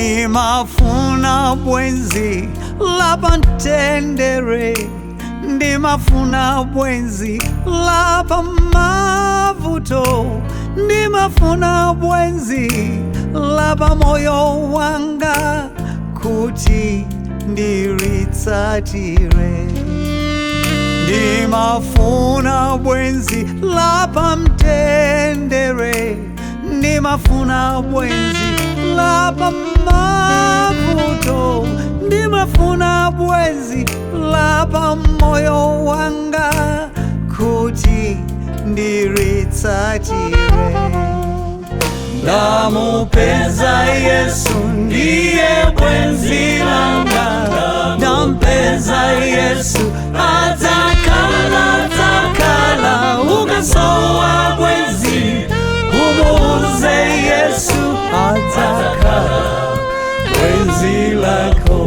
ndimafuna bwenzi lapa mtendere, ndimafuna bwenzi lapa mavuto, ndimafuna bwenzi lapa moyo wanga kuti ndilitsatire. Ndimafuna bwenzi lapa mtendere, ndimafuna bwenzi lapa mavuto, ndimafuna bwenzi lapa moyo wanga kuti ndilitsatire. Ndamupeza Yesu ndiye bwenzi langa, ndampeza Yesu adzakhala, adzakhala. Ukasowa bwenzi umuuze Yesu adzakhala bwenzi lako.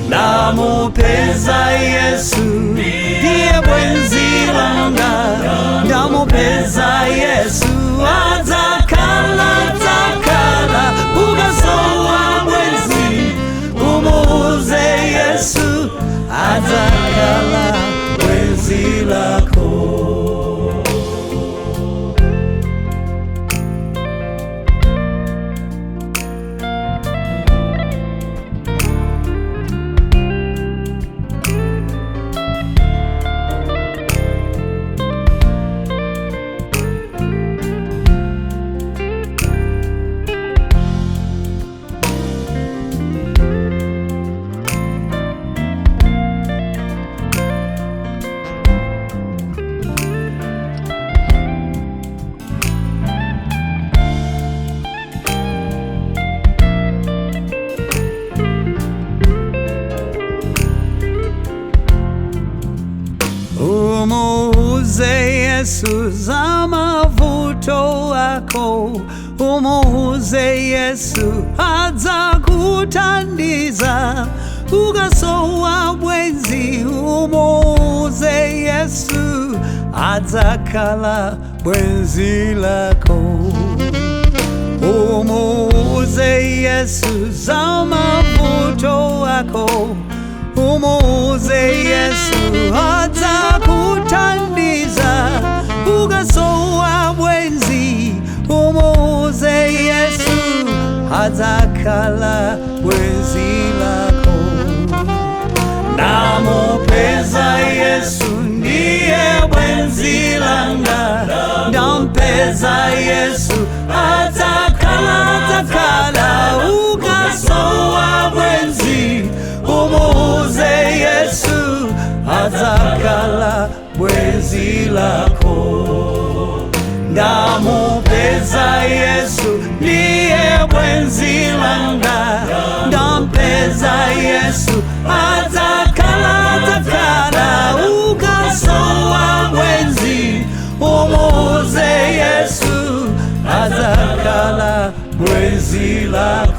Ndamupeza Yesu ndiye bwenzi langa, ndamupeza Yesu adzakhala, adzakhala. Ukasowa bwenzi umuuze Yesu adzakhala bwenzi lako. Umuuze Yesu za mavuto ako, umuuze Yesu adzakuthandiza. Ukasowa bwenzi umuuze Yesu adzakhala bwenzi lako. Umuuze Yesu za mavuto ako, umuuze Yesu adzakuthandiza. Ukasowa bwenzi umuuze Yesu adzakhala bwenzi lako. Ndamupeza Yesu ndiye bwenzi langa, ndampeza Yesu adzakhala, adzakhala. Ukasowa bwenzi umuuze Yesu adzakhala bwenzi lako. Ndamupeza Yesu ndiye bwenzi langa, ndampeza Yesu adzakhala, adzakhala. Ukasowa bwenzi umuuze Yesu adzakhala bwenzi lako.